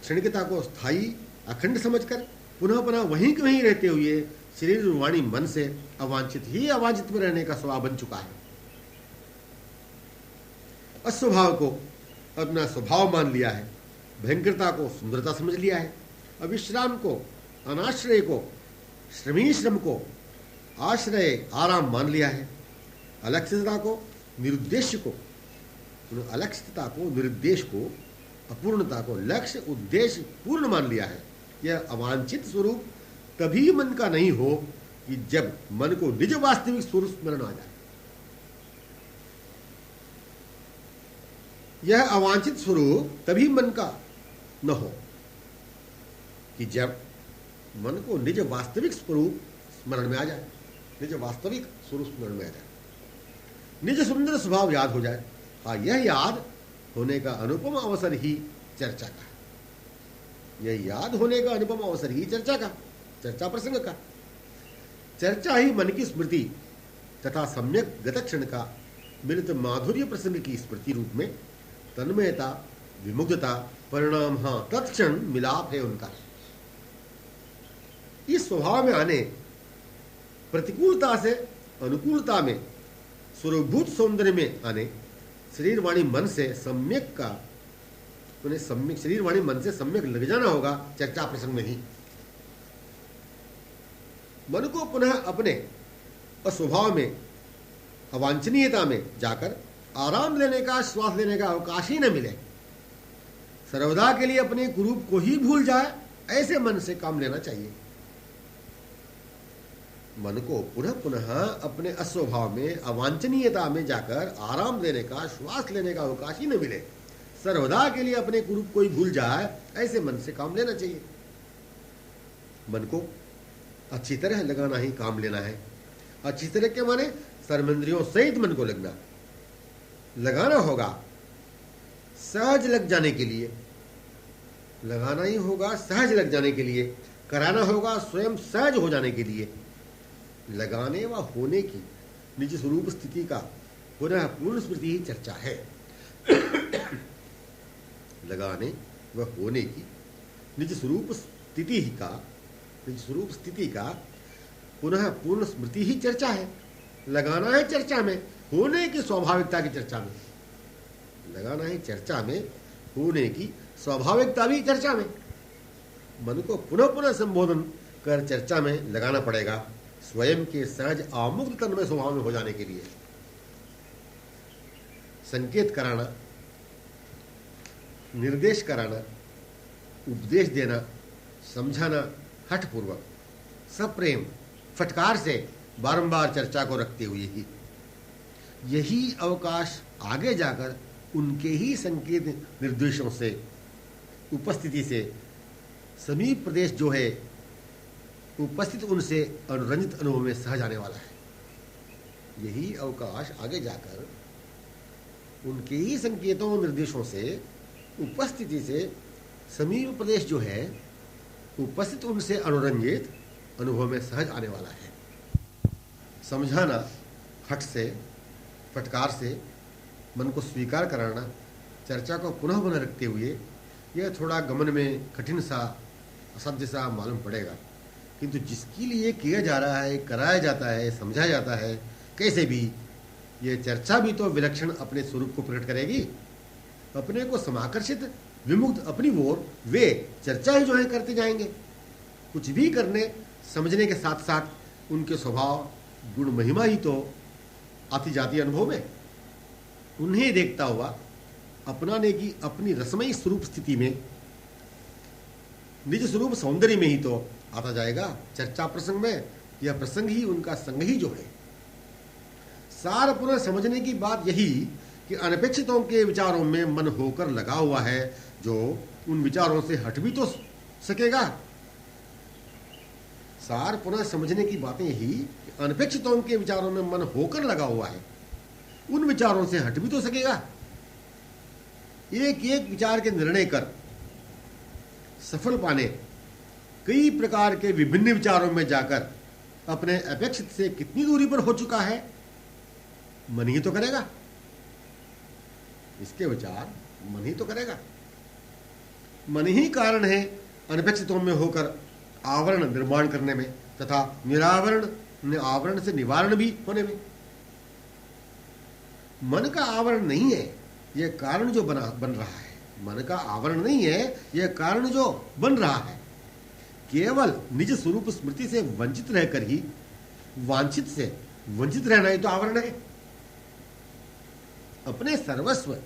क्षणिकता को स्थायी अखंड समझकर पुनः पुनः वहीं के वहीं रहते हुए शरीर, वाणी, मन से अवांछित ही अवांछित में रहने का स्वभाव बन चुका है। अस्वभाव को अपना स्वभाव मान लिया है, भयंकरता को सुंदरता समझ लिया है, अविश्राम को, अनाश्रय को, श्रमी श्रम को आश्रय, आराम मान लिया है, अलक्षितता को, निरुद्देश्य को, अलक्षितता को, निरुद्देश को, अपूर्णता को लक्ष्य, उद्देश्य, पूर्ण मान लिया है। यह अवांछित स्वरूप तभी मन का नहीं हो कि जब मन को निज वास्तविक स्वरूप स्मरण आ जाए। यह अवांछित स्वरूप तभी मन का न हो कि जब मन को निज वास्तविक स्वरूप स्मरण में आ जाए, निज वास्तविक स्वरूप स्मरण में आ जाए, निज सुंदर स्वभाव याद हो जाए। हाँ, यह याद होने का अनुपम अवसर ही चर्चा का, यह याद होने का अनुपम अवसर ही चर्चा का, चर्चा प्रसंग का। चर्चा ही मन की स्मृति तथा सम्यक गतक्षण का मिलित माधुर्य प्रसंग की स्मृति रूप में तन्मयता, विमुग्धता, परिणाम, हाँ, तत्क्षण मिलाप है उनका। इस स्वभाव में आने, प्रतिकूलता से अनुकूलता में, स्वरूभूत सौंदर्य में आने, शरीर वाणी मन से सम्यक का, उन्हें सम्यक शरीर वाणी मन से सम्यक लग जाना होगा चर्चा प्रसंग में ही। मन को पुनः अपने अस्वभाव में, अवांछनीयता में जाकर आराम लेने का, श्वास लेने का अवकाश ही न मिले, सर्वदा के लिए अपने कुरूप को ही भूल जाए, ऐसे मन से काम लेना चाहिए। मन को पुनः पुनः अपने अस्वभाव में, अवांछनीयता में जाकर आराम लेने का, श्वास लेने का अवकाश ही न मिले, सर्वदा के लिए अपने कुरूप को ही भूल जाए, ऐसे मन से काम लेना चाहिए। मन को अच्छी तरह लगाना ही काम लेना है। अच्छी तरह के माने सर्वेंद्रियों सहित मन को लगना, लगाना होगा सहज लग जाने के लिए, लगाना ही होगा सहज लग जाने के लिए, कराना होगा स्वयं सहज हो जाने के लिए। लगाने व होने की निज स्वरूप स्थिति का पुनः पूर्ण स्मृति ही चर्चा है। लगाने व होने की निज स्वरूप स्थिति का, निज स्वरूप स्थिति का पुनः पूर्ण स्मृति ही चर्चा है। लगाना है चर्चा में, होने की स्वाभाविकता की चर्चा में। लगाना है चर्चा में, होने की स्वाभाविकता भी चर्चा में। मन को पुनः पुनः संबोधन कर चर्चा में लगाना पड़ेगा, स्वयं के सहज आमुक्त तन्मय स्वभाव में हो जाने के लिए। संकेत कराना, निर्देश कराना, उपदेश देना, समझाना हठपूर्वक, सप्रेम, फटकार से बारंबार चर्चा को रखते हुए ही, यही अवकाश आगे जाकर उनके ही संकेत निर्देशों से, उपस्थिति से, समीप प्रदेश जो है उपस्थित उनसे अनुरंजित अनुभव में सहज आने वाला है। यही अवकाश आगे जाकर उनके ही संकेतों निर्देशों से, उपस्थिति से, समीप प्रदेश जो है उपस्थित उनसे अनुरंजित अनुभव में सहज आने वाला है। समझाना हठ से, फटकार से, मन को स्वीकार कराना, चर्चा को पुनः पुनः रखते हुए, यह थोड़ा गमन में कठिन सा, असाध्य सा मालूम पड़ेगा, किंतु जिसके लिए किया जा रहा है, कराया जाता है, समझाया जाता है, कैसे भी यह चर्चा भी तो विलक्षण अपने स्वरूप को प्रकट करेगी। अपने को समाकर्षित, विमुक्त अपनी ओर वे चर्चा ही जो है करते जाएंगे। कुछ भी करने समझने के साथ साथ उनके स्वभाव, गुण, महिमा ही तो आती जाती अनुभव में। उन्हें देखता हुआ अपनाने की अपनी रसमयी स्वरूप स्थिति में, निज स्वरूप सौंदर्य में ही तो आता जाएगा चर्चा प्रसंग में। यह प्रसंग ही उनका संग ही जो है। सार पुनः समझने की बात यही कि अनपेक्षितों के विचारों में मन होकर लगा हुआ है, जो उन विचारों से हट भी तो सकेगा। सार पुनः समझने की बातें यही कि अनपेक्षितों के विचारों में मन होकर लगा हुआ है, उन विचारों से हट भी तो सकेगा। एक एक विचार के निर्णय कर सफल पाने, कई प्रकार के विभिन्न विचारों में जाकर अपने अपेक्षित से कितनी दूरी पर हो चुका है, मन ही तो करेगा। इसके विचार मन ही तो करेगा। मन ही कारण है अनपेक्षितों में होकर आवरण निर्माण करने में तथा निरावरण, आवरण से निवारण भी होने में। मन का आवरण नहीं है यह कारण जो बन रहा है। मन का आवरण नहीं है यह कारण जो बन रहा है। केवल निज स्वरूप स्मृति से वंचित रहकर ही वांछित से वंचित रहना ही तो आवरण है। अपने सर्वस्व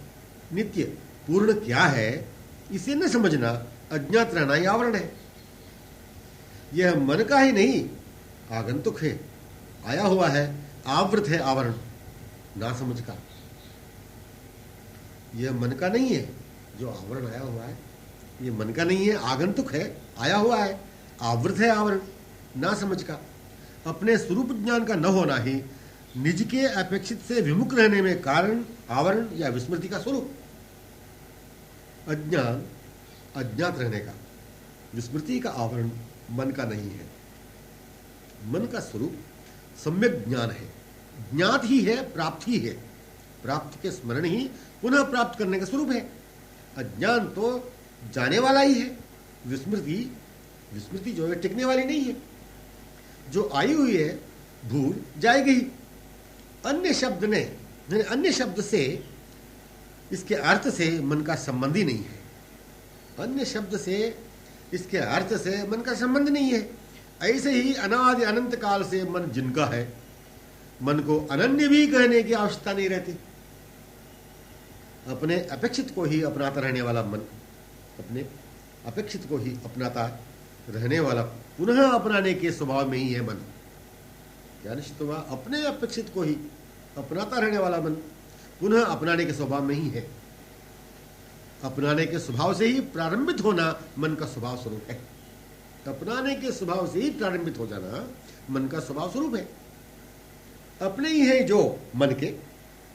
नित्य पूर्ण क्या है इसे न समझना, अज्ञात रहना ही आवरण है। यह मन का ही नहीं आगंतुक है, आया हुआ है, आवृत है आवरण ना समझ का। यह मन का नहीं है जो आवरण आया हुआ है, ये मन का नहीं है, आगंतुक है, आया हुआ है, आवृत है आवरण ना समझ का। अपने स्वरूप ज्ञान का न होना ही निज के अपेक्षित से विमुख रहने में कारण, आवरण या विस्मृति का स्वरूप। अज्ञान अज्ञात रहने का, विस्मृति का आवरण मन का नहीं है। मन का स्वरूप सम्यक ज्ञान है, ज्ञात ही है, प्राप्त ही है, प्राप्त के स्मरण ही पुनः प्राप्त करने का स्वरूप है। अज्ञान तो जाने वाला ही है, विस्मृति जो है टिकने वाली नहीं है, जो आई हुई है भूल जाएगी ही। अन्य शब्द ने, अन्य शब्द से इसके अर्थ से मन का संबंध ही नहीं है। अन्य शब्द से इसके अर्थ से मन का संबंध नहीं है। ऐसे ही अनादि अनंत काल से मन जिनका है, मन को अनन्य भी कहने की आवश्यकता नहीं रहती। अपने अपेक्षित को ही अपनाता रहने वाला मन, अपने अपेक्षित को ही अपनाता रहने वाला, पुनः अपनाने के स्वभाव में ही है मन। क्या निश्चित हुआ? अपने अपेक्षित को ही अपनाता रहने वाला मन पुनः अपनाने के स्वभाव में ही है। अपनाने के स्वभाव से ही प्रारंभित होना मन का स्वभाव स्वरूप है। अपनाने के स्वभाव से ही प्रारंभित हो जाना मन का स्वभाव स्वरूप है। अपने ही है जो मन के,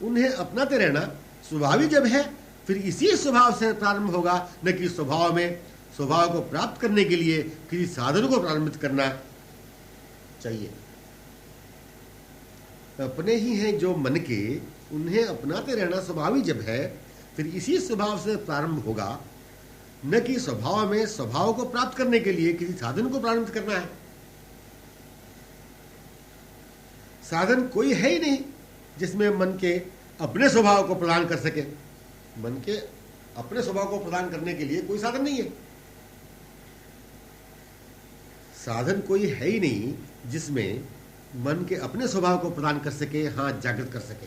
उन्हें अपनाते रहना स्वाभाविक जब है, फिर इसी स्वभाव से प्रारंभ होगा, न कि स्वभाव में स्वभाव को प्राप्त करने के लिए किसी साधन को प्रारंभित करना चाहिए। अपने ही हैं जो मन के, उन्हें अपनाते रहना स्वाभाविक जब है, फिर इसी स्वभाव से प्रारंभ होगा, न कि स्वभाव में स्वभाव को प्राप्त करने के लिए किसी साधन को प्रारंभ करना है। साधन कोई है ही नहीं जिसमें मन के अपने स्वभाव को प्रदान कर सके। मन के अपने स्वभाव को प्रदान करने के लिए कोई साधन नहीं है। साधन कोई है ही नहीं जिसमें मन के अपने स्वभाव को प्रदान कर सके, हाँ जागृत कर सके।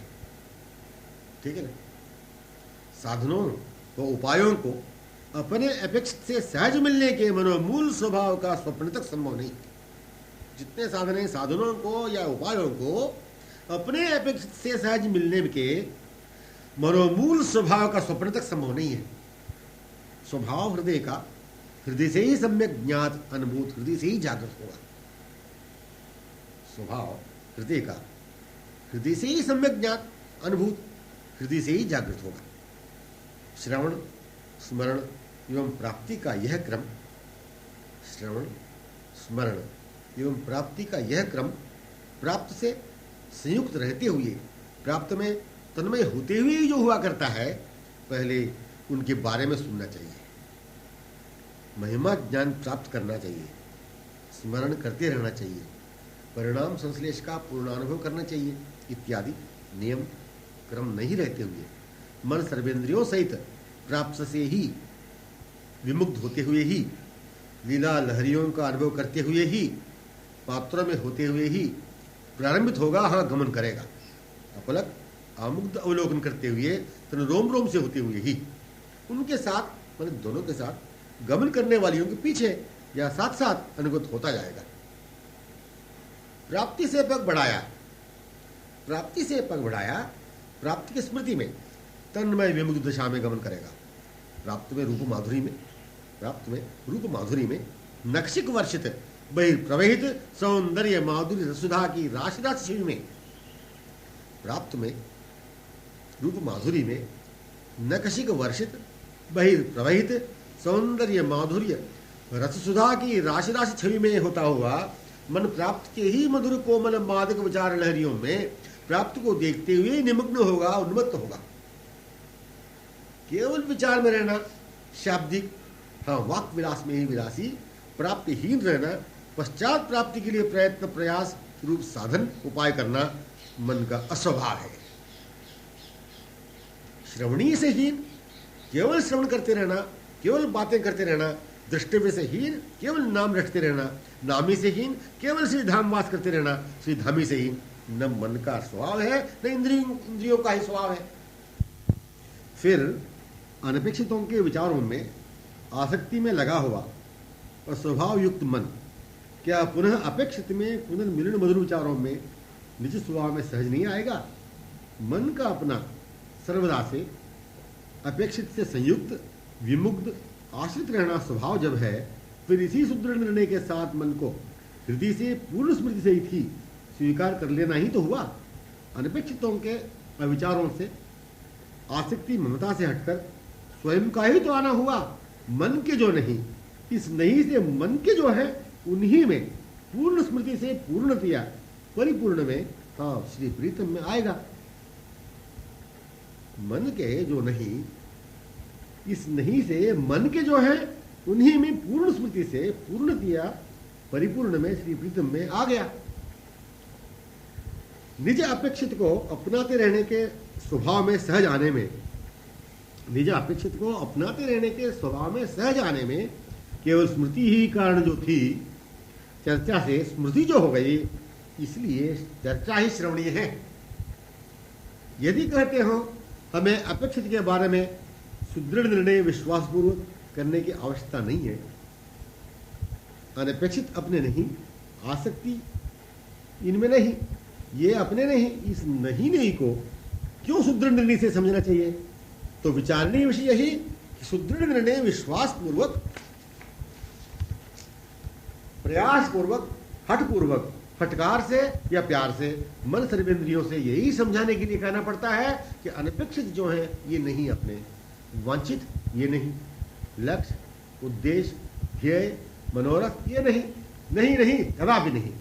ठीक है ना? साधनों व उपायों को अपने अपेक्षित से सहज मिलने के मनोमूल स्वभाव का स्वप्न तक संभव नहीं। जितने साधन हैं, साधनों को या उपायों को अपने अपेक्षित से सहज मिलने के मनोमूल स्वभाव का स्वप्न तक संभव नहीं है। स्वभाव हृदय का, हृदय से ही सम्यक ज्ञात अनुभूत, हृदय से ही जागृत होगा। स्वभाव हृदय का, हृदय से ही सम्यक ज्ञात अनुभूत, हृदय से ही जागृत होगा। श्रवण, स्मरण एवं प्राप्ति का यह क्रम, श्रवण, स्मरण एवं प्राप्ति का यह क्रम प्राप्त से संयुक्त रहते हुए, प्राप्त में तन्मय होते हुए जो हुआ करता है, पहले उनके बारे में सुनना चाहिए, महिमा ज्ञान प्राप्त करना चाहिए, स्मरण करते रहना चाहिए, परिणाम संश्लेष का पूर्णानुभव करना चाहिए इत्यादि नियम क्रम नहीं रहते हुए मन सर्वेंद्रियों सहित प्राप्त से ही, विमुक्त होते हुए ही, लीला लहरियों का अनुभव करते हुए ही, पात्रों में होते हुए ही प्रारंभित होगा, हाँ गमन करेगा। अपलक आमुग्ध अवलोकन करते हुए, तन रोम रोम से होते हुए ही, उनके साथ, मतलब दोनों के साथ गमन करने वालियों के पीछे या साथ साथ अनुगत होता जाएगा। प्राप्ति से पग बढ़ाया, प्राप्ति से पग बढ़ाया, प्राप्ति की स्मृति में तन्मय विमुक्त दशा में गमन करेगा। प्राप्त में रूप माधुरी में, प्राप्त में रूप माधुरी में नक्षिक वर्षित बहिर्प्रवहित सौंदर्य माधुरी रसुधा की राशि राशि में, प्राप्त में रूप माधुरी में नक्षिक वर्षित बहिर्प्रवहित सौंदर्य माधुर्य रससुधा की राशि राशि छवि में होता हुआ मन प्राप्त के ही मधुर कोमल मादक विचार लहरियों में प्राप्त को देखते हुए निमग्न होगा, उन्मत्त होगा। केवल विचार में रहना, शाब्दिक, हाँ वाक विलास में ही विलासी, प्राप्तिहीन रहना, पश्चात प्राप्ति के लिए प्रयत्न प्रयास रूप साधन उपाय करना मन का अस्वभाव है। श्रवणीय से हीन, केवल श्रवण करते रहना, केवल बातें करते रहना, दृष्टव्य से हीन, केवल नाम रटते रहना, नामी से हीन, केवल श्री धाम वास करते रहना, श्री धामी से हीन, न मन का स्वभाव है न इंद्रियों का ही स्वभाव है। फिर अनपेक्षितों के विचारों में आसक्ति में लगा हुआ और स्वभाव युक्त मन क्या पुनः अपेक्षित में पुनर्मिलन मधुर विचारों में निज स्वभाव में सहज नहीं आएगा? मन का अपना सर्वदा से अपेक्षित से संयुक्त, विमुग्ध, आश्रित रहना स्वभाव जब है, फिर इसी सुदृढ़ निर्णय के साथ मन को हृदय से पूर्ण स्मृति से ही स्वीकार कर लेना ही तो हुआ। अनपेक्षितों के अविचारों से, आसक्ति ममता से हटकर स्वयं का ही तो आना हुआ। मन के जो नहीं, इस नहीं से मन के जो है, उन्हीं में पूर्ण स्मृति से पूर्णतया परिपूर्ण में श्री प्रीतम में आएगा। मन के जो नहीं, इस नहीं से मन के जो है, उन्हीं में पूर्ण स्मृति से पूर्णतया परिपूर्ण में श्री प्रीतम में आ गया। निज अपेक्षित को अपनाते रहने के स्वभाव में सहज आने में, निज अपेक्षित को अपनाते रहने के स्वभाव में सहज आने में केवल स्मृति ही कारण जो थी, चर्चा से स्मृति जो हो गई, इसलिए चर्चा ही श्रवणीय है। यदि कहते हो हमें अपेक्षित के बारे में सुदृढ़ निर्णय विश्वासपूर्वक करने की आवश्यकता नहीं है, अनपेक्षित अपने नहीं, आसक्ति इनमें नहीं, ये अपने नहीं, इस नहीं को क्यों सुदृढ़ निर्णय से समझना चाहिए? तो विचारणीय विषय यही कि सुदृढ़ निर्णय विश्वासपूर्वक, प्रयासपूर्वक, हठपूर्वक, फटकार से या प्यार से, मन सर्वेंद्रियों से यही समझाने के लिए कहना पड़ता है कि अनपेक्षित जो है ये नहीं अपने, वांछित ये नहीं, लक्ष्य, उद्देश्य, ध्येय, मनोरथ ये नहीं, नहीं नहीं, कदापि नहीं।